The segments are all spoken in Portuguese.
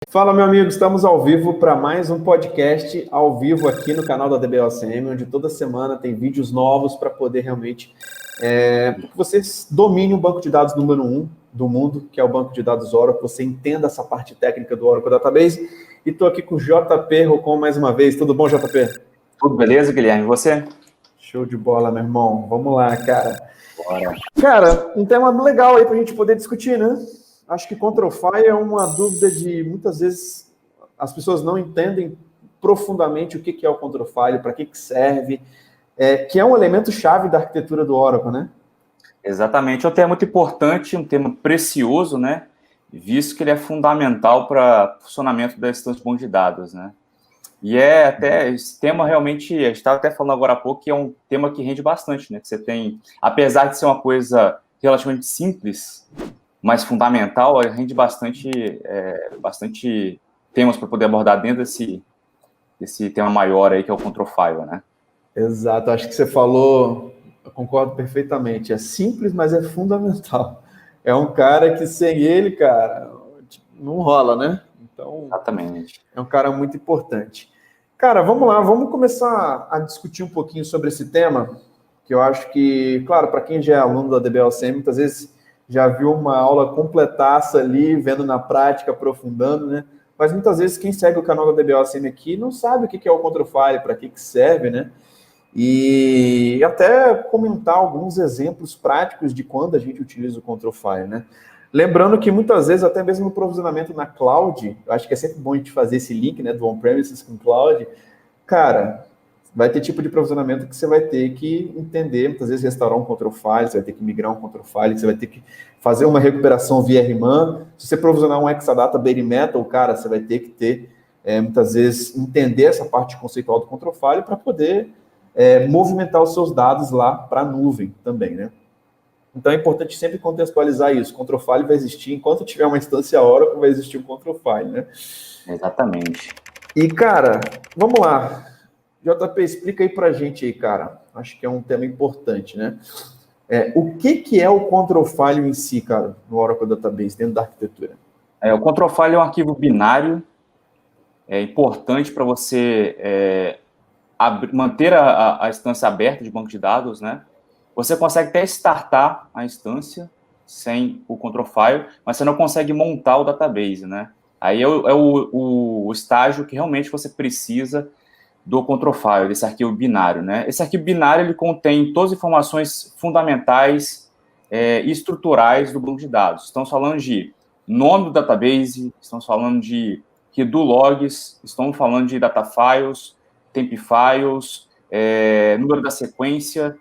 Fala, meu amigo, estamos ao vivo para mais um podcast ao vivo aqui no canal da DBOCM, onde toda semana tem vídeos novos para poder realmente que você domine o banco de dados número 1 do mundo, que é o banco de dados Oracle, você entenda essa parte técnica do Oracle Database. E estou aqui com o JP Rocon mais uma vez. Tudo bom, JP? Tudo beleza, Guilherme? E você? Show de bola, meu irmão. Vamos lá, cara. Bora. Cara, um tema legal aí para a gente poder discutir, né? Acho que Control-Fi é uma dúvida de, muitas vezes, as pessoas não entendem profundamente o que é o Control-Fi, para que serve, que é um elemento-chave da arquitetura do Oracle, né? Exatamente. É um tema muito importante, um tema precioso, né? Visto que ele é fundamental para o funcionamento da instância de banco de dados, né? E esse tema realmente, a gente estava até falando agora há pouco, que é um tema que rende bastante, né? Que você tem, apesar de ser uma coisa relativamente simples, mas fundamental, rende bastante temas para poder abordar dentro desse tema maior aí, que é o Control File, né? Exato, acho que você falou, eu concordo perfeitamente. É simples, mas é fundamental. É um cara que sem ele, cara, não rola, né? Então, Exatamente. é um cara muito importante. Cara, vamos lá, vamos começar a discutir um pouquinho sobre esse tema, que eu acho que, claro, para quem já é aluno da DBLCM, muitas vezes já viu uma aula completaça ali, vendo na prática, aprofundando, né? Mas muitas vezes quem segue o canal da DBLCM aqui não sabe o que é o Control-File, para que serve, né? E até comentar alguns exemplos práticos de quando a gente utiliza o Control-File, né? Lembrando que muitas vezes, até mesmo no provisionamento na cloud, eu acho que é sempre bom a gente fazer esse link, né, do on-premises com cloud. Cara, vai ter tipo de provisionamento que você vai ter que entender, muitas vezes restaurar um control file, você vai ter que migrar um control file, você vai ter que fazer uma recuperação via RMAN. Se você provisionar um Exadata Bare Metal, cara, você vai ter que ter, muitas vezes, entender essa parte conceitual do control file para poder movimentar os seus dados lá para a nuvem também, né? Então é importante sempre contextualizar isso. Control file vai existir, enquanto tiver uma instância Oracle, vai existir um control file, né? Exatamente. E, cara, vamos lá. JP, explica aí pra gente aí, cara. Acho que é um tema importante, né? O que é o Control File em si, cara, no Oracle Database, dentro da arquitetura? O Control File é um arquivo binário, é importante para você manter a instância aberta de banco de dados, né? Você consegue até startar a instância sem o Control File, mas você não consegue montar o database, né? Aí é o estágio que realmente você precisa do Control File, desse arquivo binário, né? Esse arquivo binário, ele contém todas as informações fundamentais e estruturais do banco de dados. Estamos falando de nome do database, estamos falando de redo logs, estamos falando de data files, temp files, número da sequência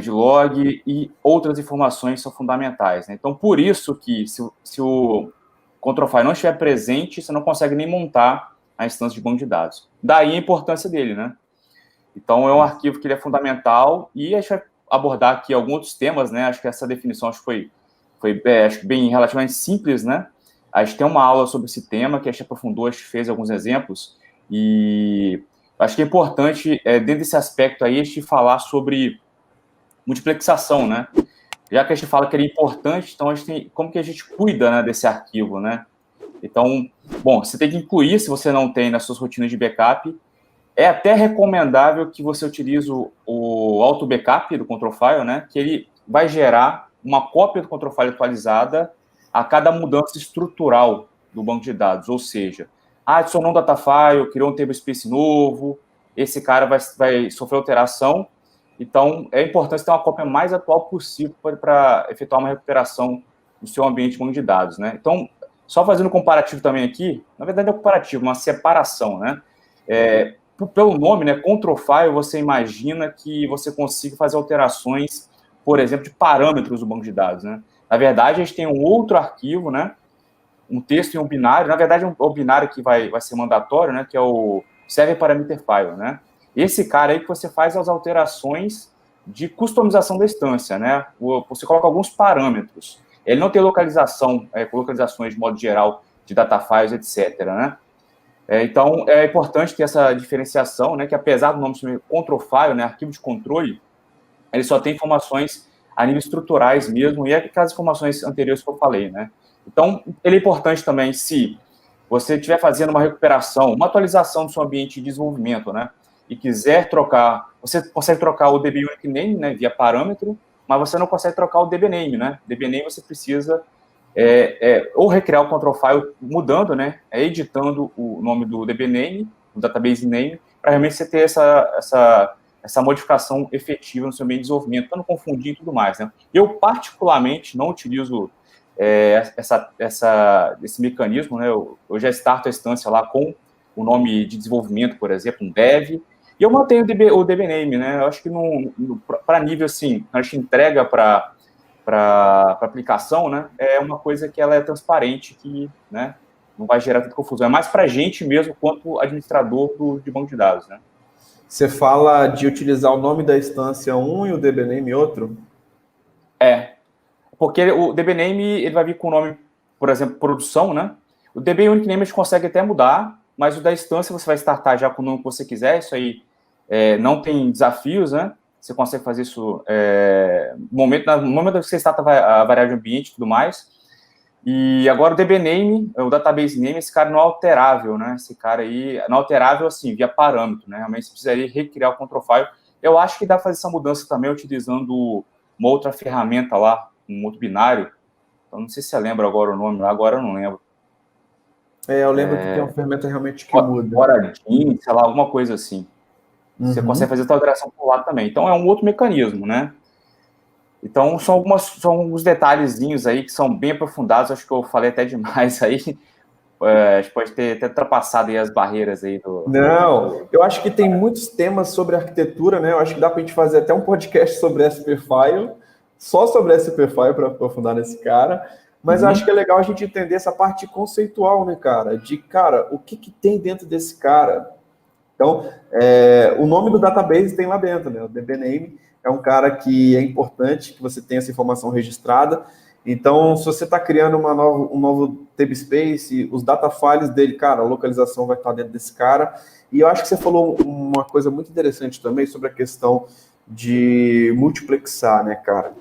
de log e outras informações são fundamentais, né? Então, por isso que se o Control File não estiver presente, você não consegue nem montar a instância de banco de dados. Daí a importância dele, né? Então, é um arquivo que ele é fundamental e a gente vai abordar aqui alguns outros temas, né? Acho que essa definição acho que foi acho que bem relativamente simples, né? A gente tem uma aula sobre esse tema que a gente aprofundou, a gente fez alguns exemplos e acho que é importante, dentro desse aspecto aí, a gente falar sobre multiplexação, né? Já que a gente fala que ele é importante, então a gente tem como que a gente cuida, né, desse arquivo, né? Então, bom, você tem que incluir, se você não tem nas suas rotinas de backup, é até recomendável que você utilize o auto backup do Control File, né? Que ele vai gerar uma cópia do Control File atualizada a cada mudança estrutural do banco de dados, ou seja, adicionou um data file, criou um table space novo, esse cara vai sofrer alteração. Então, é importante ter uma cópia mais atual possível para efetuar uma recuperação do seu ambiente de banco de dados, né? Então, só fazendo um comparativo também aqui, na verdade é um comparativo, uma separação, né? Pelo nome, né, Control File, você imagina que você consiga fazer alterações, por exemplo, de parâmetros do banco de dados, né? Na verdade, a gente tem um outro arquivo, né? Um texto e um binário. Na verdade, é o binário que vai ser mandatório, né? Que é o Server Parameter File, né? Esse cara aí que você faz as alterações de customização da instância, né? Você coloca alguns parâmetros. Ele não tem localizações de modo geral de data files, etc., né? Então, é importante ter essa diferenciação, né? Que apesar do nome ser Control File, né? Arquivo de controle, ele só tem informações a nível estruturais mesmo, e aquelas informações anteriores que eu falei, né? Então, ele é importante também se você estiver fazendo uma recuperação, uma atualização do seu ambiente de desenvolvimento, né, e quiser trocar, você consegue trocar o DB Unique Name, né, via parâmetro, mas você não consegue trocar o DB Name, né? DB Name você precisa ou recriar o control file mudando, né, editando o nome do DB Name, o database name, para realmente você ter essa modificação efetiva no seu meio de desenvolvimento, para não confundir e tudo mais, né? Eu, particularmente, não utilizo esse mecanismo, né? Eu já starto a instância lá com o nome de desenvolvimento, por exemplo, um dev, e eu mantenho o DB name, né? Eu acho que para nível, assim, a gente entrega para aplicação, né? É uma coisa que ela é transparente, que, né, não vai gerar tanta confusão. É mais para a gente mesmo, quanto administrador de banco de dados, né? Você fala de utilizar o nome da instância um e o DB name outro? Porque o DB name ele vai vir com o nome, por exemplo, produção, né? O DB Unique Name a gente consegue até mudar, mas o da instância você vai startar já com o nome que você quiser, isso aí não tem desafios, né? Você consegue fazer isso no momento que você starta a variável de ambiente e tudo mais. E agora o DB Name, o database name, esse cara não é alterável, né? Esse cara aí, não é alterável assim, via parâmetro, né? Realmente você precisaria recriar o control file. Eu acho que dá para fazer essa mudança também utilizando uma outra ferramenta lá, um outro binário. Eu não sei se você lembra agora o nome, agora eu não lembro. Eu lembro que tem uma ferramenta realmente que muda. Horadin, sei lá, alguma coisa assim. Você consegue fazer essa alteração por lá também. Então, é um outro mecanismo, né? Então, são alguns detalhezinhos aí que são bem aprofundados. Acho que eu falei até demais aí. A gente pode ter ultrapassado aí as barreiras aí Não, eu acho que tem muitos temas sobre arquitetura, né? Eu acho que dá para a gente fazer até um podcast sobre SPFile, só sobre SPFile para aprofundar nesse cara. Mas eu acho que é legal a gente entender essa parte conceitual, né, cara? Cara, o que tem dentro desse cara? Então, o nome do database tem lá dentro, né? O DB Name é um cara que é importante que você tenha essa informação registrada. Então, se você está criando um novo namespace, os data files dele, cara, a localização vai estar dentro desse cara. E eu acho que você falou uma coisa muito interessante também sobre a questão de multiplexar, né, cara?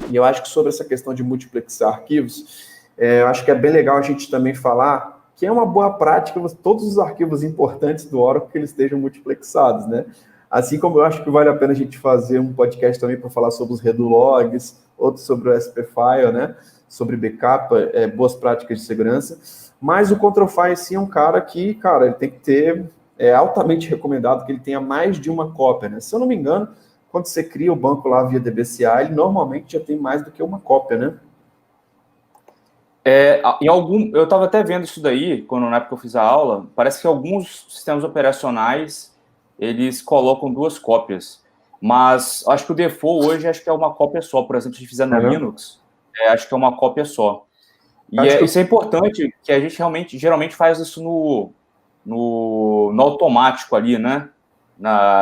E eu acho que sobre essa questão de multiplexar arquivos, eu acho que é bem legal a gente também falar que é uma boa prática todos os arquivos importantes do Oracle que eles estejam multiplexados, né? Assim como eu acho que vale a pena a gente fazer um podcast também para falar sobre os redo logs, outro sobre o SPFile, né? Sobre backup, boas práticas de segurança. Mas o control file sim é um cara que, cara, ele tem que ter, altamente recomendado que ele tenha mais de uma cópia, né? Se eu não me engano, quando você cria o banco lá via DBCA, ele normalmente já tem mais do que uma cópia, né? Eu estava até vendo isso daí, na época que eu fiz a aula, parece que alguns sistemas operacionais, eles colocam 2 cópias, mas acho que o default hoje acho que é uma cópia só. Por exemplo, se a gente fizer no Linux, acho que é uma cópia só. E isso é importante, que a gente geralmente faz isso no automático ali, né?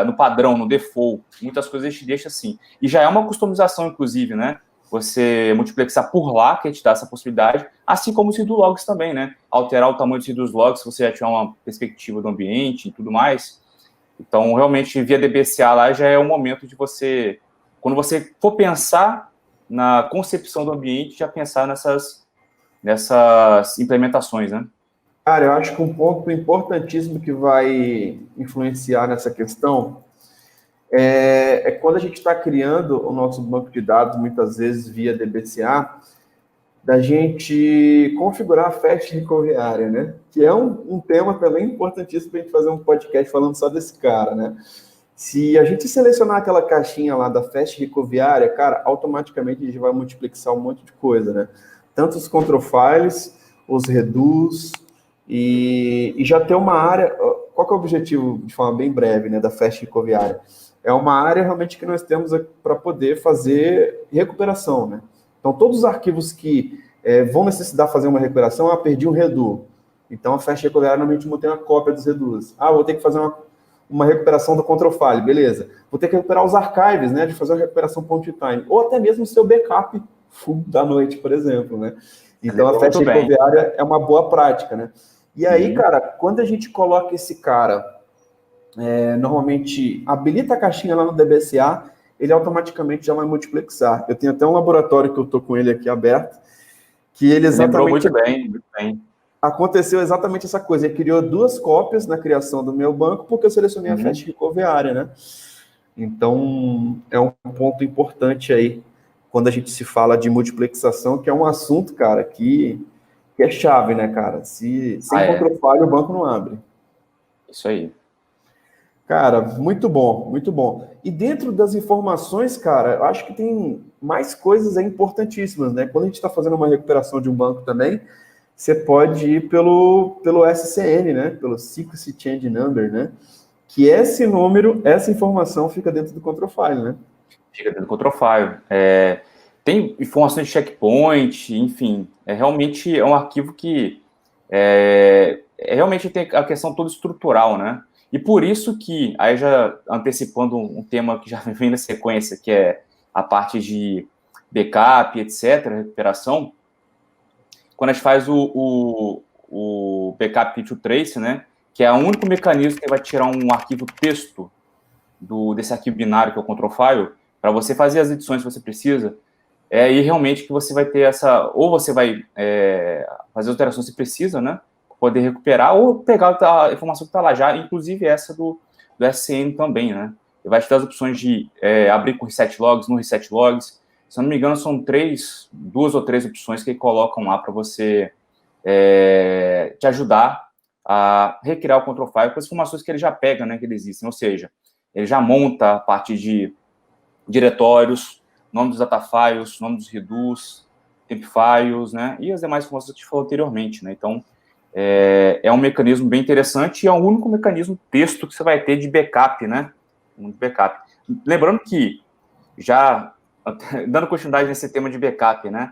No padrão, no default. Muitas coisas a gente deixa assim. E já é uma customização, inclusive, né? Você multiplexar por lá, que te dá essa possibilidade, assim como os redo logs também, né? Alterar o tamanho dos redo logs, se você já tiver uma perspectiva do ambiente e tudo mais. Então, realmente, via DBCA lá já é o momento de você, quando você for pensar na concepção do ambiente, já pensar nessas implementações, né? Cara, eu acho que um ponto importantíssimo que vai influenciar nessa questão é quando a gente está criando o nosso banco de dados, muitas vezes via DBCA, da gente configurar a fast recovery area, né? Que é um tema também importantíssimo para a gente fazer um podcast falando só desse cara, né? Se a gente selecionar aquela caixinha lá da fast recovery area, cara, automaticamente a gente vai multiplexar um monte de coisa, né? Tanto os control files, os redus, e já ter uma área... Qual que é o objetivo, de forma bem breve, né, da fast recovery area? É uma área realmente que nós temos para poder fazer recuperação, né? Então, todos os arquivos que vão necessitar fazer uma recuperação, perdi um redo. Então, a fast recovery area normalmente mantém uma cópia dos redus. Vou ter que fazer uma recuperação do control file, beleza. Vou ter que recuperar os archives, né, de fazer uma recuperação point in time. Ou até mesmo o seu backup full da noite, por exemplo, né? Então, a fast recovery area é uma boa prática, né? E aí, cara, quando a gente coloca esse cara, normalmente habilita a caixinha lá no DBCA, ele automaticamente já vai multiplexar. Eu tenho até um laboratório que eu tô com ele aqui aberto, que ele exatamente... Lembrou muito bem. aconteceu exatamente essa coisa. Ele criou 2 cópias na criação do meu banco, porque eu selecionei a Fast Recovery área, né? Então, é um ponto importante aí, quando a gente se fala de multiplexação, que é um assunto, cara, que é chave, né, cara? Sem controle falho, o banco não abre. Isso aí. Cara, muito bom, muito bom. E dentro das informações, cara, eu acho que tem mais coisas aí importantíssimas, né? Quando a gente está fazendo uma recuperação de um banco também, você pode ir pelo SCN, né? Pelo Secrecy Change Number, né? Que esse número, essa informação fica dentro do control file, né? Fica dentro do control file. Tem informações de checkpoint, enfim, realmente é um arquivo que realmente tem a questão toda estrutural, né? E por isso que, aí já antecipando um tema que já vem na sequência, que é a parte de backup, etc., recuperação, quando a gente faz o backup to trace, né, que é o único mecanismo que vai tirar um arquivo texto desse arquivo binário, que é o control file, para você fazer as edições que você precisa, e realmente que você vai ter essa, ou você vai fazer as alterações que você precisa, né, poder recuperar, ou pegar a informação que está lá já, inclusive essa do SCN também, né, ele vai te dar as opções de abrir com reset logs, no reset logs, se eu não me engano são 2 ou 3 opções que colocam lá para você te ajudar a recriar o control file com as informações que ele já pega, né, que existem, ou seja, ele já monta a parte de diretórios, nome dos data files, nome dos redos, temp files, né, e as demais informações que a gente falou anteriormente, né, então é um mecanismo bem interessante e é o único mecanismo texto que você vai ter de backup, né, backup. Lembrando que, já dando continuidade nesse tema de backup, né,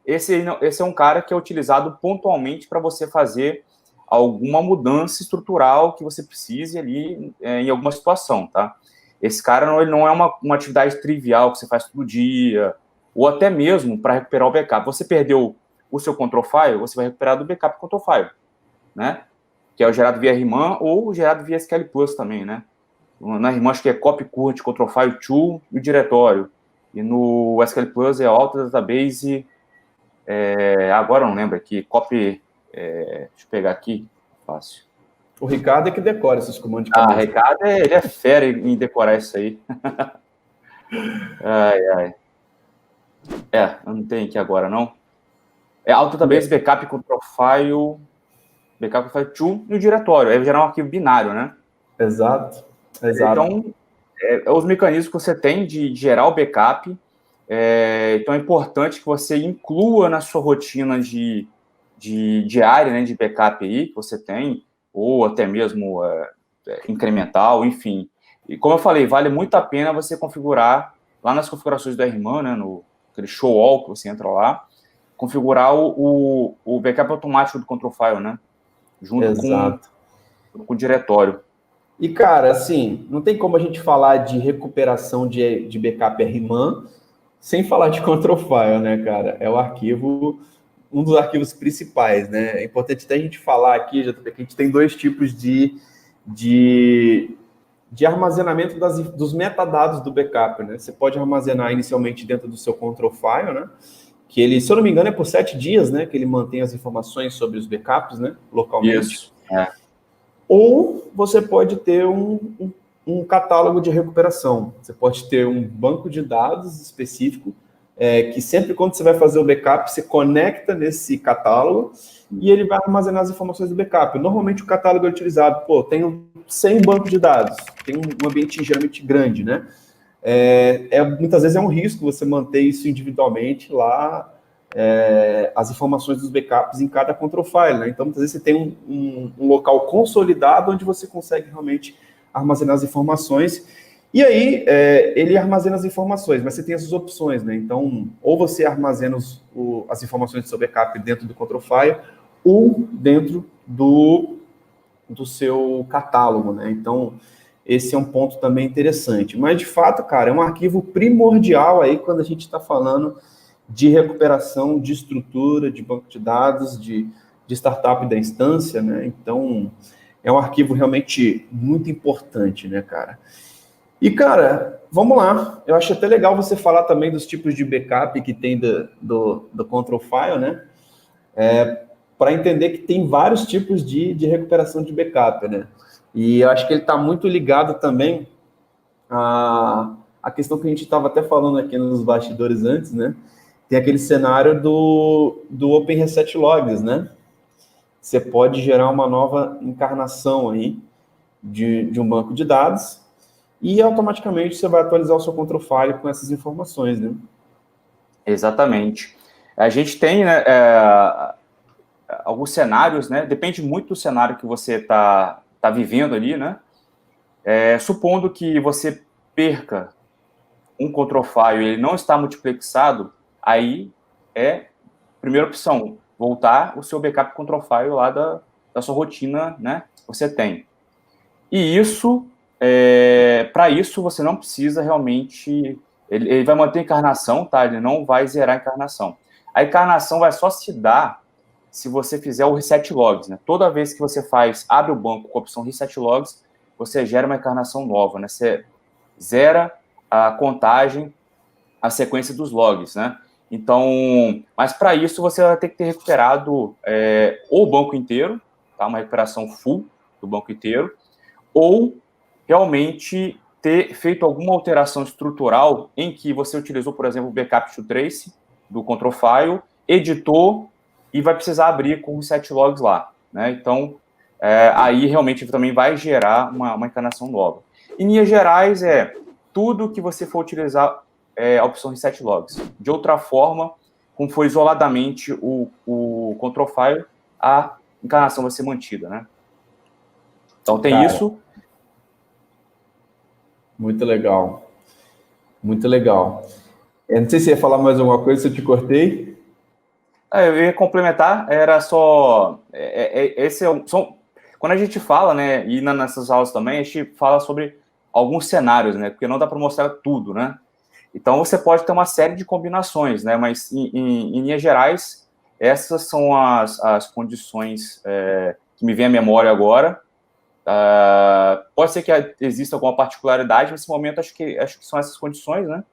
esse é um cara que é utilizado pontualmente para você fazer alguma mudança estrutural que você precise ali em alguma situação, tá? Esse cara ele não é uma atividade trivial que você faz todo dia, ou até mesmo para recuperar o backup. Você perdeu o seu control file, você vai recuperar do backup control file, né? Que é o gerado via RMAN ou gerado via SQL Plus também, né? Na RMAN acho que é copy current control file to e o diretório. E no SQL Plus é Alta Database, agora eu não lembro aqui, copy, deixa eu pegar aqui, fácil. O Ricardo é que decora esses comandos de cabeça. O Ricardo, ele é fera em decorar isso aí. Ai. Eu não tenho aqui agora, não. Alta Database, backup control file, backup file to e o diretório. Aí vai gerar um arquivo binário, né? Exato. Então, os mecanismos que você tem de gerar o backup, então é importante que você inclua na sua rotina de diária, né, de backup aí, que você tem, ou até mesmo incremental, enfim. E como eu falei, vale muito a pena você configurar, lá nas configurações do RMAN, né, no aquele show all que você entra lá, configurar o backup automático do control file, né, junto com o diretório. E, cara, assim, não tem como a gente falar de recuperação de backup RMAN sem falar de control file, né, cara? É o arquivo, um dos arquivos principais, né? É importante até a gente falar aqui, JP, que a gente tem 2 tipos de armazenamento dos metadados do backup, né? Você pode armazenar inicialmente dentro do seu control file, né? Que ele, se eu não me engano, é por 7 dias, né? Que ele mantém as informações sobre os backups, né? Localmente. Isso, Ou você pode ter um catálogo de recuperação. Você pode ter um banco de dados específico, que sempre quando você vai fazer o backup, você conecta nesse catálogo e ele vai armazenar as informações do backup. Normalmente o catálogo é utilizado, tem 100 bancos de dados, tem um ambiente geralmente grande, né? Muitas vezes é um risco você manter isso individualmente lá, as informações dos backups em cada control file, né? Então, muitas vezes você tem um local consolidado onde você consegue realmente armazenar as informações. E aí, ele armazena as informações, mas você tem essas opções, né? Então, ou você armazena as informações do seu backup dentro do control file, ou dentro do seu catálogo, né? Então, esse é um ponto também interessante. Mas, de fato, cara, é um arquivo primordial aí quando a gente está falando de recuperação de estrutura, de banco de dados, de startup da instância, né? Então, é um arquivo realmente muito importante, né, cara? E, cara, vamos lá. Eu acho até legal você falar também dos tipos de backup que tem do control file, né? para entender que tem vários tipos de recuperação de backup, né? E eu acho que ele está muito ligado também a questão que a gente estava até falando aqui nos bastidores antes, né? Tem aquele cenário do Open Reset Logs, né? Você pode gerar uma nova encarnação aí de um banco de dados e automaticamente você vai atualizar o seu control file com essas informações, né? Exatamente. A gente tem, né, alguns cenários, né? Depende muito do cenário que você tá vivendo ali, né? Supondo que você perca um control file e ele não está multiplexado, aí é a primeira opção, voltar o seu backup control file lá da sua rotina, né? Você tem. E isso, para isso, você não precisa realmente... Ele vai manter a encarnação, tá? Ele não vai zerar a encarnação. A encarnação vai só se dar se você fizer o reset logs, né? Toda vez que você abre o banco com a opção reset logs, você gera uma encarnação nova, né? Você zera a contagem, a sequência dos logs, né? Então, mas para isso você vai ter que ter recuperado ou o banco inteiro, tá? Uma recuperação full do banco inteiro, ou realmente ter feito alguma alteração estrutural em que você utilizou, por exemplo, o backup to trace do control file, editou e vai precisar abrir com o reset logs lá, né? Então, aí realmente também vai gerar uma encarnação nova. Em linhas gerais, tudo que você for utilizar a opção reset logs. De outra forma, como for isoladamente o control file, a encarnação vai ser mantida, né? Então tem isso. Muito legal. Muito legal. Eu não sei se ia falar mais alguma coisa, se eu te cortei. Eu ia complementar, era só... quando a gente fala, né, e nessas aulas também, a gente fala sobre alguns cenários, né, porque não dá para mostrar tudo, né? Então, você pode ter uma série de combinações, né, mas, em linhas gerais, essas são as condições que me vem à memória agora. Pode ser que exista alguma particularidade, nesse momento acho que são essas condições, né?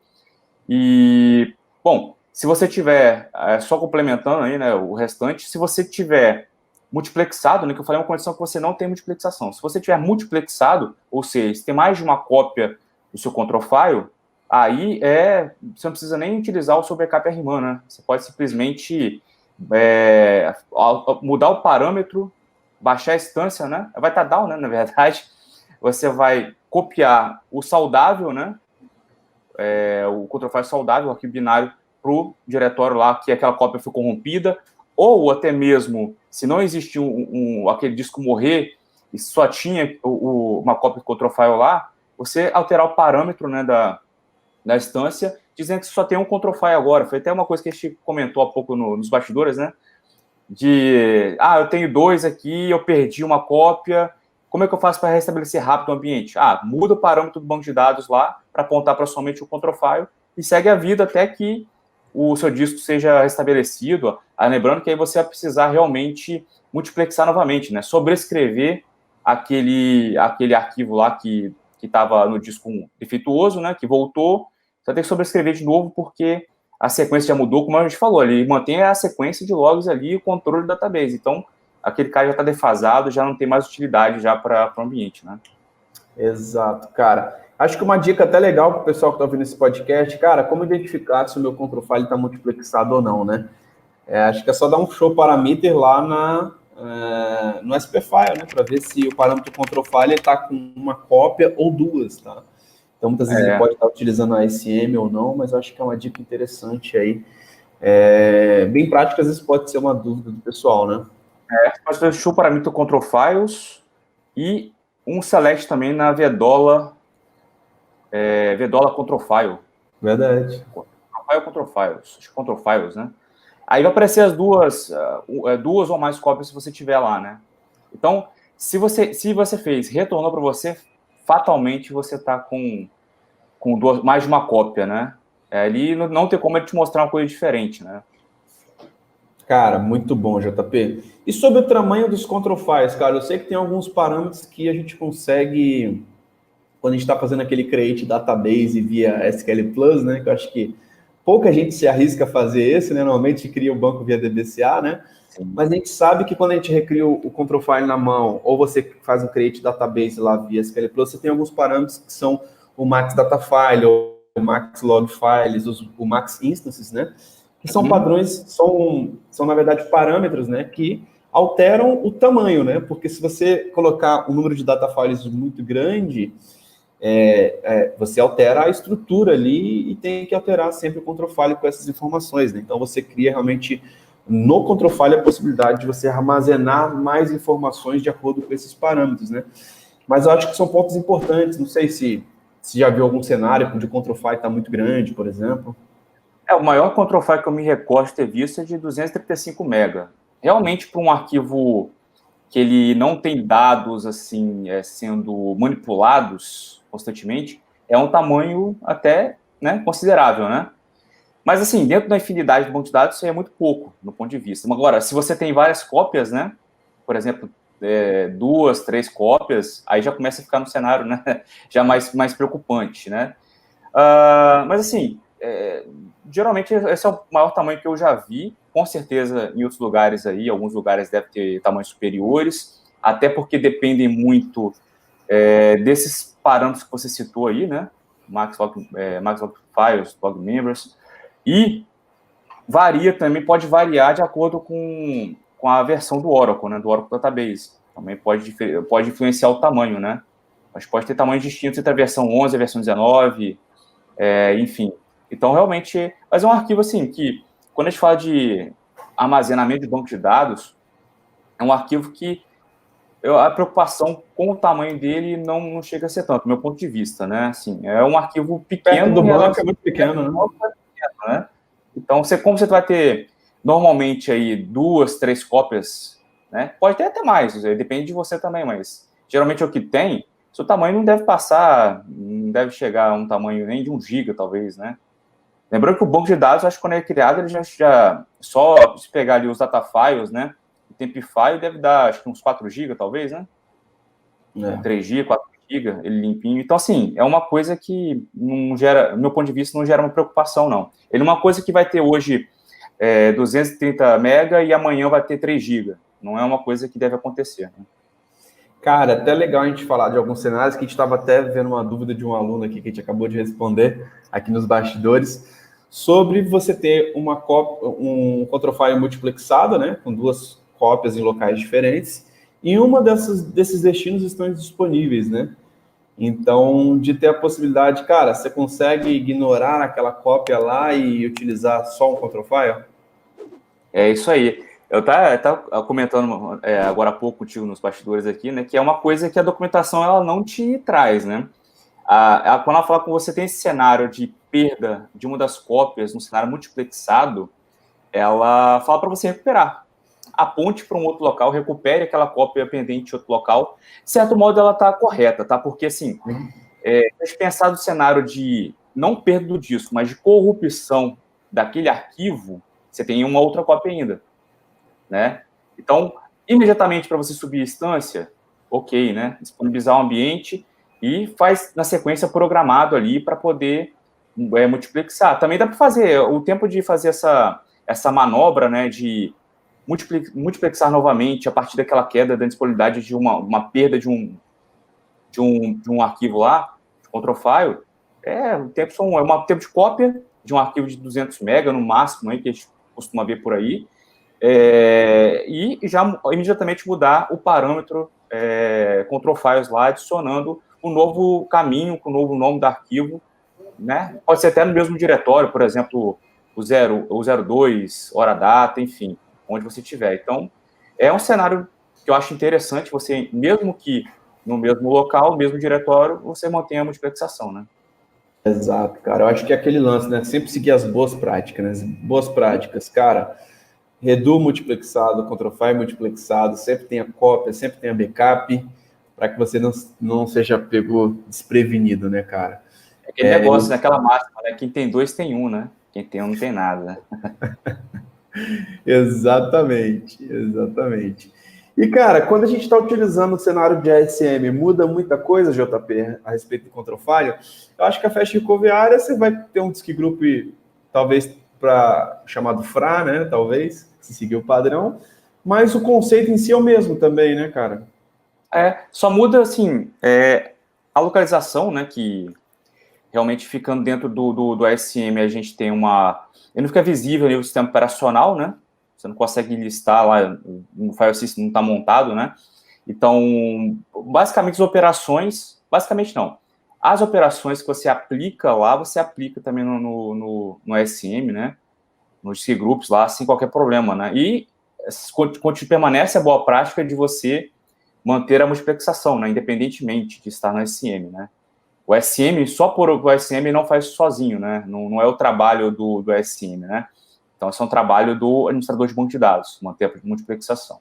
E, bom, se você tiver, só complementando aí, né, o restante, se você tiver multiplexado, né, que eu falei, é uma condição que você não tem multiplexação. Se você tiver multiplexado, ou seja, se tem mais de uma cópia do seu control file, aí você não precisa nem utilizar o seu backup RMAN, né? Você pode simplesmente mudar o parâmetro, baixar a instância, né? Vai estar down, né, na verdade. Você vai copiar o saudável, né? O control file saudável, o arquivo binário, para o diretório lá, que aquela cópia foi corrompida, ou até mesmo, se não existiu aquele disco morrer e só tinha uma cópia do control file lá, você alterar o parâmetro, né, da instância, dizendo que só tem um control file agora. Foi até uma coisa que a gente comentou há pouco nos bastidores, né? Eu tenho 2 aqui, eu perdi uma cópia, como é que eu faço para restabelecer rápido o ambiente? Muda o parâmetro do banco de dados lá para apontar para somente o control file e segue a vida até que o seu disco seja restabelecido. Lembrando que aí você vai precisar realmente multiplexar novamente, né? Sobrescrever aquele arquivo lá que estava no disco defeituoso, né? Que voltou, você vai ter que sobrescrever de novo porque a sequência já mudou, como a gente falou, ele mantém a sequência de logs ali e o controle do database. Então, aquele cara já está defasado, já não tem mais utilidade já para o ambiente, né? Exato, cara. Acho que uma dica até legal para o pessoal que está ouvindo esse podcast, cara, como identificar se o meu control file está multiplexado ou não, né? Acho que é só dar um show parameter lá no SPFile, né? Para ver se o parâmetro control file está com uma cópia ou 2, tá? Então, muitas vezes ele pode estar utilizando a ASM ou não, mas eu acho que é uma dica interessante aí. Bem prática, às vezes pode ser uma dúvida do pessoal, né? Pode fazer show parâmetro control files e um select também na Vedola control file. Verdade. Control files, acho que control files, né? Aí vai aparecer as duas ou mais cópias se você tiver lá, né? Então, se você fez, retornou para você, fatalmente você está com mais de uma cópia, né? Ali não tem como ele te mostrar uma coisa diferente, né? Cara, muito bom, JP. E sobre o tamanho dos control files, cara, eu sei que tem alguns parâmetros que a gente consegue, quando a gente está fazendo aquele create database via SQL Plus, né? Que eu acho que pouca gente se arrisca a fazer esse, né? Normalmente cria o banco via DBCA, né? Sim. Mas a gente sabe que quando a gente recria o control file na mão, ou você faz um create database lá via SQL Plus, você tem alguns parâmetros que são o max data file, ou o max log files, o max instances, né? Que são padrões, são na verdade parâmetros, né? Que alteram o tamanho, né? Porque se você colocar um número de data files muito grande, você altera a estrutura ali e tem que alterar sempre o control file com essas informações, né? Então você cria realmente no control file a possibilidade de você armazenar mais informações de acordo com esses parâmetros, né? Mas eu acho que são pontos importantes. Não sei se já viu algum cenário onde o control file está muito grande, por exemplo. O maior control file que eu me recordo de ter visto é de 235 MB. Realmente, para um arquivo que ele não tem dados assim sendo manipulados constantemente, é um tamanho até, né, considerável, né? Mas assim, dentro da infinidade do banco de dados, isso aí é muito pouco, no ponto de vista. Agora, se você tem várias cópias, né? Por exemplo, 2, 3 cópias, aí já começa a ficar no cenário, né? Já mais preocupante, né? Mas assim, geralmente esse é o maior tamanho que eu já vi. Com certeza, em outros lugares aí, alguns lugares devem ter tamanhos superiores, até porque dependem muito desses parâmetros que você citou aí, né? Max log files, log members, e varia também, pode variar de acordo com a versão do Oracle, né? Do Oracle Database. Também pode influenciar o tamanho, né? Mas pode ter tamanhos distintos entre a versão 11 e a versão 19, enfim. Então, realmente, mas é um arquivo, assim, que, quando a gente fala de armazenamento de banco de dados, é um arquivo que a preocupação com o tamanho dele não chega a ser tanto, do meu ponto de vista, né? Assim, é um arquivo pequeno. Perto do banco é muito pequeno, né? Então, como você vai ter, normalmente, aí, 2, 3 cópias, né? Pode ter até mais, depende de você também, mas, geralmente, o que tem, seu tamanho não deve chegar a um tamanho nem de 1 GB, talvez, né? Lembrando que o banco de dados, acho que quando é criado, ele já só se pegar ali os data files, né? O temp file deve dar, acho que uns 4 GB, talvez, né? 3 GB, 4 GB, ele limpinho. Então, assim, é uma coisa que não gera, do meu ponto de vista, não gera uma preocupação, não. Ele é uma coisa que vai ter hoje 230 MB e amanhã vai ter 3 GB. Não é uma coisa que deve acontecer, né? Cara, até legal a gente falar de alguns cenários que a gente estava até vendo uma dúvida de um aluno aqui que a gente acabou de responder aqui nos bastidores, sobre você ter um control file multiplexado, né, com 2 cópias em locais diferentes, e uma desses destinos estão disponíveis, né? Então, de ter a possibilidade, cara, você consegue ignorar aquela cópia lá e utilizar só um control file? É isso aí. Eu tava comentando agora há pouco contigo nos bastidores aqui, né, que é uma coisa que a documentação ela não te traz, né? Quando ela fala que você tem esse cenário de perda de uma das cópias no cenário multiplexado, ela fala para você recuperar. Aponte para um outro local, recupere aquela cópia pendente de outro local. De certo modo, ela está correta, tá? Porque, assim, a gente pensar no cenário de não perda do disco, mas de corrupção daquele arquivo, você tem uma outra cópia ainda, né? Então, imediatamente para você subir a instância, ok, né? Disponibilizar o ambiente e faz, na sequência, programado ali para poder multiplexar. Também dá para fazer, o tempo de fazer essa manobra, né, de multiplexar novamente a partir daquela queda da disponibilidade de uma perda de um arquivo lá, de control file, o tempo de cópia de um arquivo de 200 MB no máximo, aí, que a gente costuma ver por aí, e já imediatamente mudar o parâmetro control files lá, adicionando um novo caminho, com o novo nome do arquivo, né? Pode ser até no mesmo diretório, por exemplo, o 02, hora data, enfim, onde você estiver. Então, é um cenário que eu acho interessante, você, mesmo que no mesmo local, no mesmo diretório, você mantenha a multiplexação, né? Exato, cara. Eu acho que é aquele lance, né? Sempre seguir as boas práticas, né? As boas práticas, cara. Redu multiplexado, control file multiplexado, sempre tenha cópia, sempre tenha backup, para que você não seja pego desprevenido, né, cara? É aquele negócio, né? Aquela máxima, né? Quem tem 2 tem 1, né? Quem tem 1 não tem nada. Exatamente, exatamente. E, cara, quando a gente está utilizando o cenário de ASM, muda muita coisa, JP, a respeito do control file? Eu acho que a Fast Recovery área, você vai ter um disk group, talvez, chamado FRA, né, talvez, se seguir o padrão, mas o conceito em si é o mesmo também, né, cara? Só muda, assim, a localização, né, que realmente ficando dentro do ASM, a gente tem ele não fica visível ali o sistema operacional, né? Você não consegue listar lá, o file system não está montado, né? Então, basicamente basicamente não. As operações que você aplica lá, você aplica também no ASM, né? Nos C-Groups lá, sem qualquer problema, né? E permanece a boa prática de você manter a multiplexação, né? Independentemente de estar no ASM, né? O SM, só por o SM não faz sozinho, né? Não é o trabalho do SM, né? Então, esse é um trabalho do administrador de banco de dados, manter a multiplexação.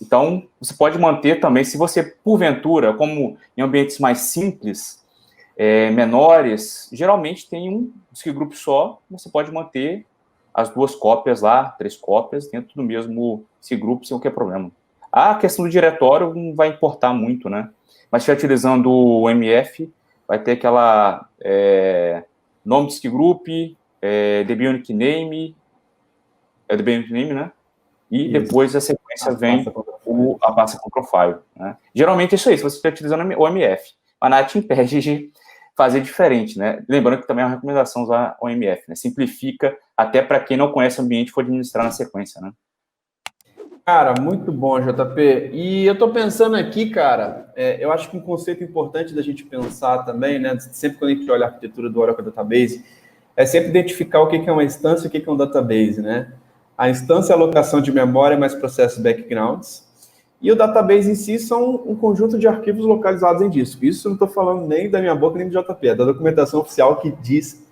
Então, você pode manter também, se você, porventura, como em ambientes mais simples, menores, geralmente tem um disk group só, você pode manter as 2 cópias lá, 3 cópias, dentro do mesmo disk group, sem qualquer problema. A questão do diretório não vai importar muito, né? Mas se utilizando o MF, vai ter aquela nome disk group, DB unique name, DB unique name, né? E isso. Depois a sequência vem a pasta com profile, né? Geralmente é isso aí, se você está utilizando o MF. Mas nada te impede de fazer diferente, né? Lembrando que também é uma recomendação usar o MF, né? Simplifica até para quem não conhece o ambiente for administrar na sequência, né? Cara, muito bom, JP. E eu estou pensando aqui, cara, eu acho que um conceito importante da gente pensar também, né? Sempre quando a gente olha a arquitetura do Oracle Database, é sempre identificar o que é uma instância e o que é um database, né? A instância é a alocação de memória mais processos backgrounds. E o database em si são um conjunto de arquivos localizados em disco. Isso eu não estou falando nem da minha boca nem do JP, é da documentação oficial que diz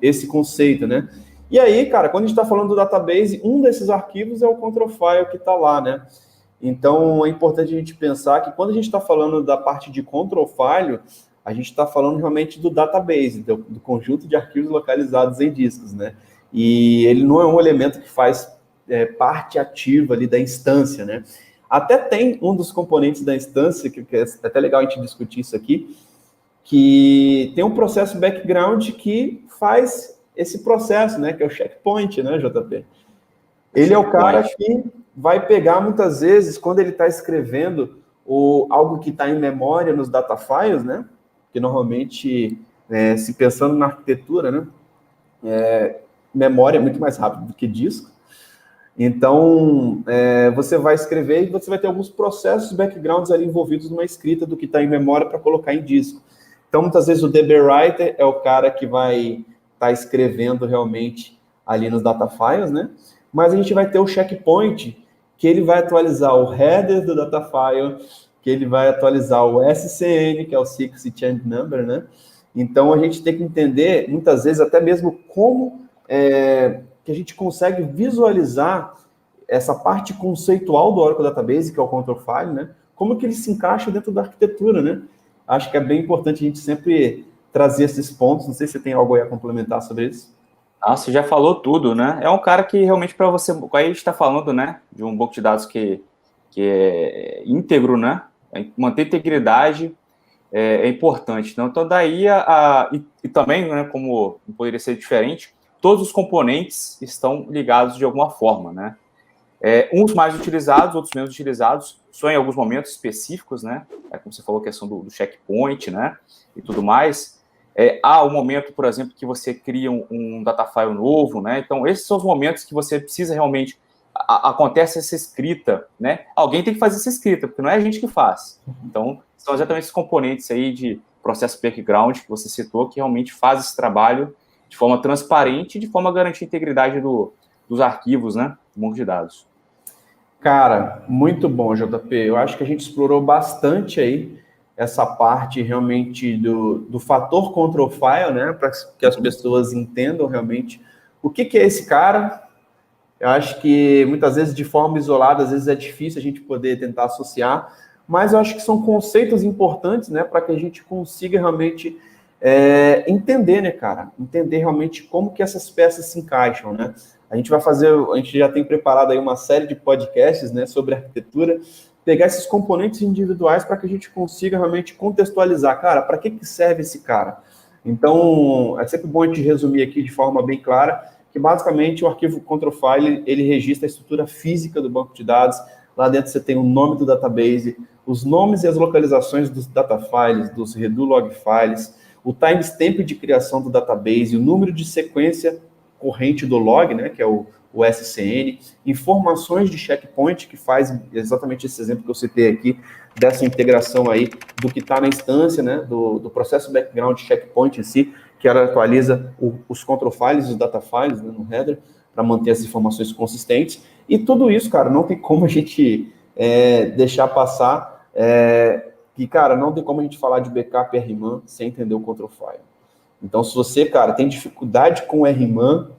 esse conceito, né? E aí, cara, quando a gente está falando do database, um desses arquivos é o control file que está lá, né? Então, é importante a gente pensar que quando a gente está falando da parte de control file, a gente está falando realmente do database, do conjunto de arquivos localizados em discos, né? E ele não é um elemento que faz parte ativa ali da instância, né? Até tem um dos componentes da instância, que é até legal a gente discutir isso aqui, que tem um processo background que faz esse processo, né? Que é o checkpoint, né, JP? Ele é o cara que vai pegar, muitas vezes, quando ele está escrevendo algo que está em memória nos data files, né? Que normalmente, se pensando na arquitetura, né? Memória é muito mais rápido do que disco. Então, você vai escrever e você vai ter alguns processos backgrounds ali envolvidos numa escrita do que está em memória para colocar em disco. Então, muitas vezes o DB Writer é o cara que vai estar escrevendo realmente ali nos data files, né? Mas a gente vai ter o checkpoint, que ele vai atualizar o header do data file, que ele vai atualizar o SCN, que é o Secret Change Number, né? Então, a gente tem que entender, muitas vezes, até mesmo como que a gente consegue visualizar essa parte conceitual do Oracle Database, que é o control file, né? Como que ele se encaixa dentro da arquitetura, né? Acho que é bem importante a gente sempre trazer esses pontos. Não sei se você tem algo aí a complementar sobre isso. Você já falou tudo, né? É um cara que realmente para você... Aí a gente está falando, né, de um banco de dados que é íntegro, né? Manter integridade é importante. Né? Então, daí, e também, né, como não poderia ser diferente, todos os componentes estão ligados de alguma forma, né? Uns mais utilizados, outros menos utilizados, só em alguns momentos específicos, né? Como você falou, a questão do checkpoint, né? E tudo mais. Há um momento, por exemplo, que você cria um data file novo, né? Então, esses são os momentos que você precisa realmente... acontece essa escrita, né? Alguém tem que fazer essa escrita, porque não é a gente que faz. Então, são exatamente esses componentes aí de processo background que você citou, que realmente faz esse trabalho de forma transparente e de forma a garantir a integridade dos arquivos, né? Do banco de dados. Cara, muito bom, JP. Eu acho que a gente explorou bastante aí essa parte realmente do fator control file, né? Para que as pessoas entendam realmente o que é esse cara. Eu acho que muitas vezes de forma isolada, às vezes é difícil a gente poder tentar associar, mas eu acho que são conceitos importantes, né? Para que a gente consiga realmente entender, né, cara? Entender realmente como que essas peças se encaixam, né? A gente já tem preparado aí uma série de podcasts, né, sobre arquitetura, pegar esses componentes individuais para que a gente consiga realmente contextualizar, cara, para que serve esse cara? Então, é sempre bom a gente resumir aqui de forma bem clara que basicamente o arquivo control file, ele registra a estrutura física do banco de dados. Lá dentro você tem o nome do database, os nomes e as localizações dos data files, dos redo log files, o timestamp de criação do database, o número de sequência corrente do log, né, que é o SCN, informações de checkpoint, que faz exatamente esse exemplo que eu citei aqui, dessa integração aí do que está na instância, né, do processo background checkpoint em si, que ela atualiza os control files e os data files, né, no header, para manter as informações consistentes. E tudo isso, cara, não tem como a gente deixar passar, que, cara, não tem como a gente falar de backup e RMAN sem entender o control file. Então, se você, cara, tem dificuldade com o RMAN,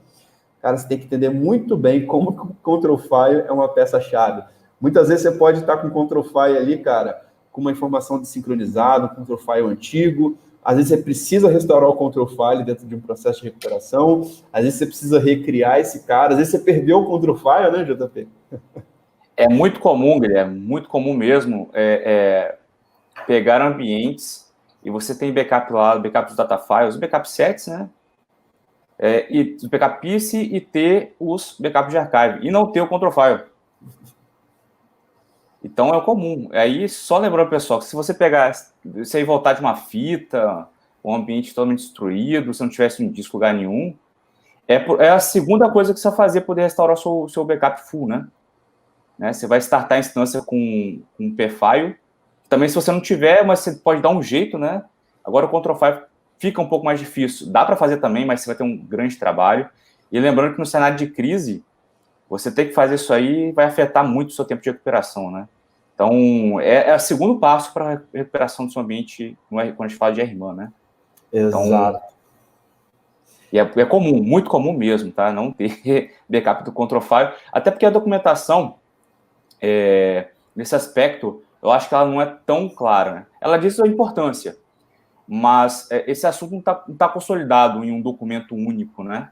cara, você tem que entender muito bem como que o control file é uma peça-chave. Muitas vezes você pode estar com o control file ali, cara, com uma informação desincronizada, um control file antigo. Às vezes você precisa restaurar o control file dentro de um processo de recuperação. Às vezes você precisa recriar esse cara. Às vezes você perdeu o control file, né, JP? É muito comum, Guilherme, muito comum mesmo, pegar ambientes e você tem backup lá, backup dos data files, backup sets, né? E os backup piece e ter os backups de archive, e não ter o control file. Então é comum. Aí, só lembrando, pessoal, que se você pegar, se aí voltar de uma fita, um ambiente totalmente destruído, se não tivesse um disco lugar nenhum, é a segunda coisa que você vai fazer poder restaurar o seu backup full, né? Você vai startar a instância com um p-file. Também, se você não tiver, mas você pode dar um jeito, né? Agora o control file fica um pouco mais difícil. Dá para fazer também, mas você vai ter um grande trabalho. E lembrando que no cenário de crise, você tem que fazer isso aí vai afetar muito o seu tempo de recuperação, né? Então, é o segundo passo para a recuperação do seu ambiente quando a gente fala de RMAN, né? Exato. Então, é comum, muito comum mesmo, tá? Não ter backup do control file, até porque a documentação, nesse aspecto, eu acho que ela não é tão clara, né? Ela diz a importância, mas esse assunto não tá consolidado em um documento único, né?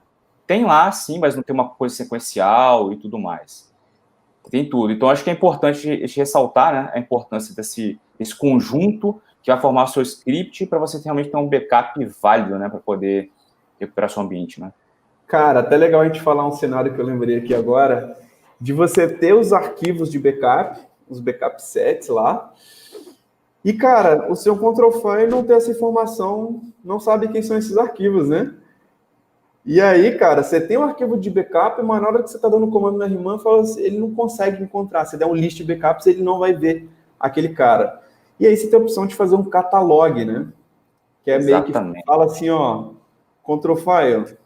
Tem lá, sim, mas não tem uma coisa sequencial e tudo mais. Tem tudo. Então, acho que é importante ressaltar, né, a importância desse conjunto que vai formar o seu script para você realmente ter um backup válido, né, para poder recuperar seu ambiente, né? Cara, até legal a gente falar um cenário que eu lembrei aqui agora, de você ter os arquivos de backup, os backup sets lá, e, cara, o seu control file não tem essa informação, não sabe quem são esses arquivos, né? E aí, cara, você tem um arquivo de backup, mas na hora que você está dando comando no RMAN, ele não consegue encontrar. Você der um list de backups, ele não vai ver aquele cara. E aí você tem a opção de fazer um catalog, né? Que é meio que fala assim, ó, control file,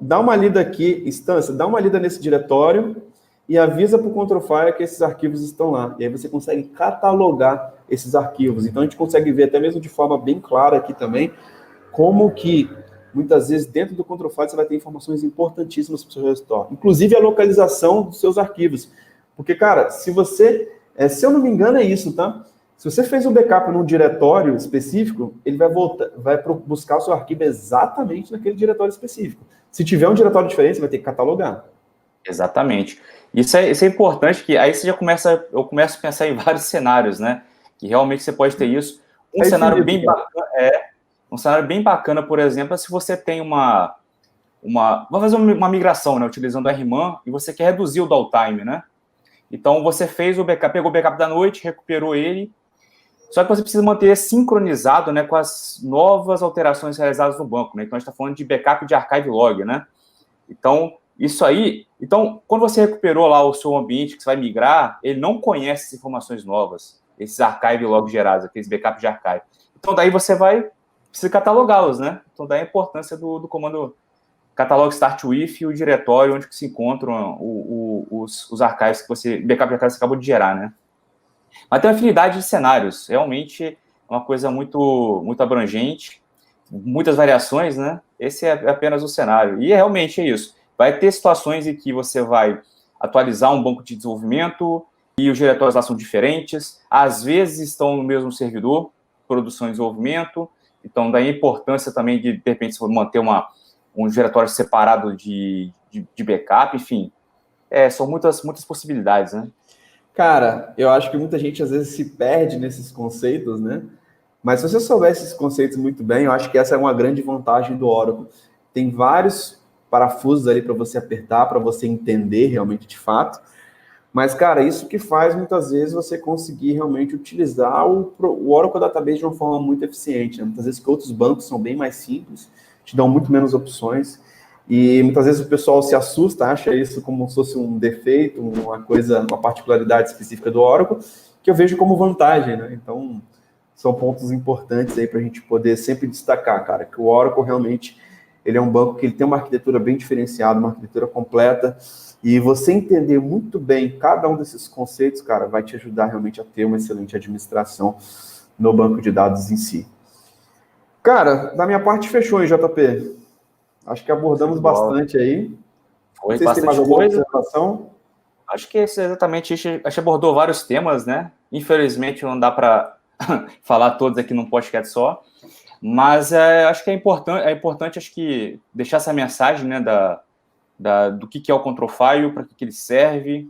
dá uma lida aqui, instância, dá uma lida nesse diretório e avisa para o control file que esses arquivos estão lá. E aí você consegue catalogar esses arquivos. Então a gente consegue ver até mesmo de forma bem clara aqui também como que muitas vezes, dentro do control file, você vai ter informações importantíssimas para o seu restore. Inclusive, a localização dos seus arquivos. Porque, cara, se eu não me engano, é isso, tá? Se você fez um backup num diretório específico, ele vai buscar o seu arquivo exatamente naquele diretório específico. Se tiver um diretório diferente, você vai ter que catalogar. Exatamente. Isso é importante, que aí eu começo a pensar em vários cenários, né? Que realmente você pode ter isso. Um cenário bem bacana Um cenário bem bacana, por exemplo, é se você tem vamos fazer uma migração, né, utilizando o RMAN, e você quer reduzir o downtime, né? Então, você fez o backup, pegou o backup da noite, recuperou ele, só que você precisa manter sincronizado, né, com as novas alterações realizadas no banco, né? Então, a gente está falando de backup de archive log, né? Então, isso aí... Então, quando você recuperou lá o seu ambiente que você vai migrar, ele não conhece essas informações novas, esses archive log gerados, aqueles backups de archive. Então, daí você precisa catalogá-los, né? Então, daí a importância do comando catalog start with e o diretório onde que se encontram os arquivos que backup de arquivos que você acabou de gerar, né? Mas tem uma infinidade de cenários. Realmente é uma coisa muito, muito abrangente, muitas variações, né? Esse é apenas o cenário. E realmente é isso. Vai ter situações em que você vai atualizar um banco de desenvolvimento e os diretórios lá são diferentes. Às vezes estão no mesmo servidor, produção e desenvolvimento. Então, daí a importância também de repente, manter um diretório separado de backup, enfim. São muitas possibilidades, né? Cara, eu acho que muita gente, às vezes, se perde nesses conceitos, né? Mas se você souber esses conceitos muito bem, eu acho que essa é uma grande vantagem do Oracle. Tem vários parafusos ali para você apertar, para você entender realmente de fato. Mas, cara, isso que faz muitas vezes você conseguir realmente utilizar o Oracle Database de uma forma muito eficiente, né? Muitas vezes que outros bancos são bem mais simples, te dão muito menos opções, e muitas vezes o pessoal se assusta, acha isso como se fosse um defeito, uma coisa, uma particularidade específica do Oracle, que eu vejo como vantagem, né? Então, são pontos importantes aí para a gente poder sempre destacar, cara, que o Oracle realmente ele é um banco que ele tem uma arquitetura bem diferenciada, uma arquitetura completa, e você entender muito bem cada um desses conceitos, cara, vai te ajudar realmente a ter uma excelente administração no banco de dados em si. Cara, da minha parte fechou aí, JP. Acho que abordamos bastante aí. Foi Não sei se tem mais alguma observação. Acho que exatamente isso. A gente abordou vários temas, né? Infelizmente não dá para falar todos aqui num podcast só, mas acho que é importante acho que deixar essa mensagem, né, do que é o Control File, para que ele serve,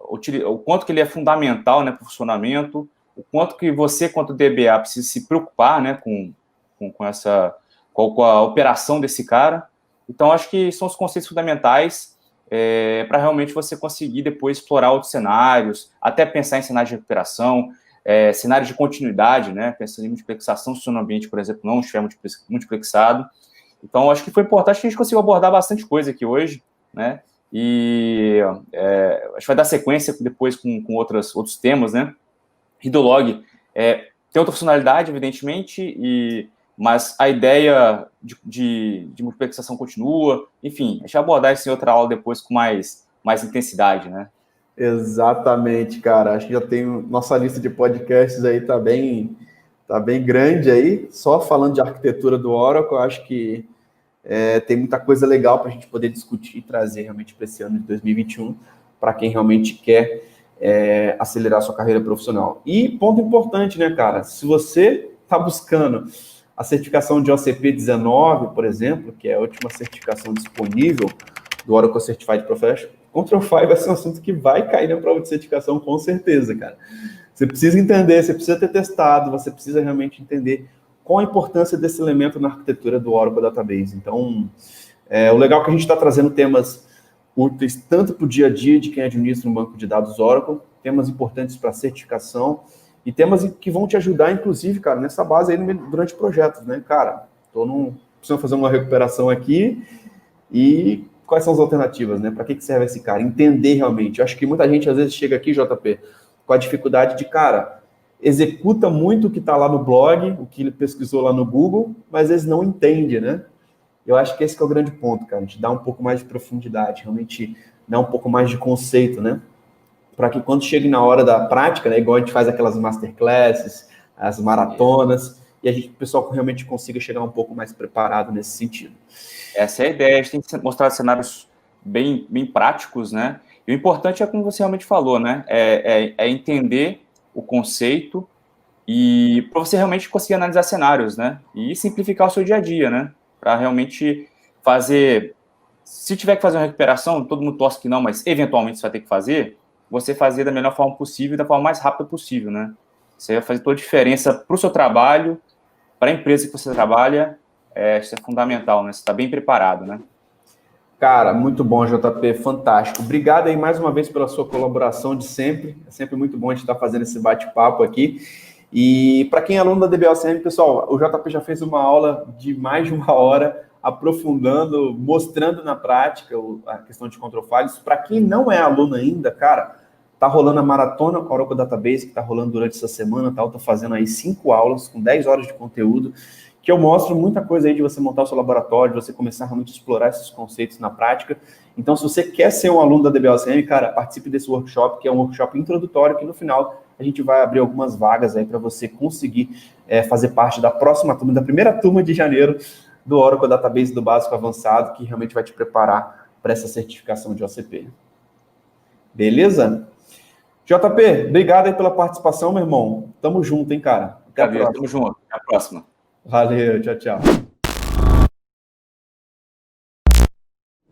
o quanto que ele é fundamental, né, para o funcionamento, o quanto que você, quanto DBA, precisa se preocupar, né, com a operação desse cara. Então, acho que são os conceitos fundamentais para realmente você conseguir depois explorar outros cenários, até pensar em cenários de recuperação, cenários de continuidade, né, pensando em multiplexação, se o ambiente, por exemplo, não estiver multiplexado. Então, acho que foi importante que a gente conseguiu abordar bastante coisa aqui hoje, né, e acho que vai dar sequência depois com outros temas, né. Hidrolog tem outra funcionalidade, evidentemente, mas a ideia de multiplexação continua, enfim, a gente vai abordar isso em outra aula depois com mais intensidade, né? Exatamente, cara, acho que já tem, nossa lista de podcasts aí tá bem grande aí, só falando de arquitetura do Oracle, acho que tem muita coisa legal para a gente poder discutir e trazer realmente para esse ano de 2021, para quem realmente quer acelerar sua carreira profissional. E ponto importante, né, cara? Se você está buscando a certificação de OCP 19, por exemplo, que é a última certificação disponível do Oracle Certified Professional, Control File vai ser um assunto que vai cair na prova de certificação com certeza, cara. Você precisa entender, você precisa ter testado, você precisa realmente entender qual a importância desse elemento na arquitetura do Oracle Database. Então, o legal é que a gente está trazendo temas úteis tanto para o dia a dia de quem administra um banco de dados Oracle, temas importantes para certificação e temas que vão te ajudar, inclusive, cara, nessa base aí durante projetos, né? Cara, precisando fazer uma recuperação aqui e quais são as alternativas, né? Para que serve esse cara? Entender realmente. Eu acho que muita gente, às vezes, chega aqui, JP, com a dificuldade de, cara, executa muito o que está lá no blog, o que ele pesquisou lá no Google, mas às vezes não entende, né? Eu acho que esse que é o grande ponto, cara. A gente dá um pouco mais de profundidade, realmente dá um pouco mais de conceito, né? Para que quando chegue na hora da prática, né, igual a gente faz aquelas masterclasses, as maratonas, e o pessoal realmente consiga chegar um pouco mais preparado nesse sentido. Essa é a ideia, a gente tem que mostrar cenários bem práticos, né? E o importante é como você realmente falou, né? É entender o conceito e para você realmente conseguir analisar cenários, né? E simplificar o seu dia a dia, né? Para realmente fazer... Se tiver que fazer uma recuperação, todo mundo torce que não, mas eventualmente você vai ter que fazer, você fazer da melhor forma possível e da forma mais rápida possível, né? Você vai fazer toda a diferença para o seu trabalho, para a empresa que você trabalha, isso é fundamental, né? Você está bem preparado, né? Cara, muito bom, JP, fantástico. Obrigado aí mais uma vez pela sua colaboração de sempre. É sempre muito bom a gente estar fazendo esse bate-papo aqui. E para quem é aluno da DBLCM, pessoal, o JP já fez uma aula de mais de 1 hora, aprofundando, mostrando na prática a questão de Control Files. Para quem não é aluno ainda, cara, tá rolando a maratona Oracle Database, que tá rolando durante essa semana, tá? Eu tô fazendo aí 5 aulas com 10 horas de conteúdo, que eu mostro muita coisa aí de você montar o seu laboratório, de você começar realmente a explorar esses conceitos na prática. Então, se você quer ser um aluno da DBLCM, cara, participe desse workshop, que é um workshop introdutório, que no final a gente vai abrir algumas vagas aí para você conseguir fazer parte da próxima turma, da primeira turma de janeiro do Oracle Database do Básico Avançado, que realmente vai te preparar para essa certificação de OCP. Beleza? JP, obrigado aí pela participação, meu irmão. Tamo junto, hein, cara. Até a próxima. Tamo junto. Até a próxima. Valeu, tchau, tchau.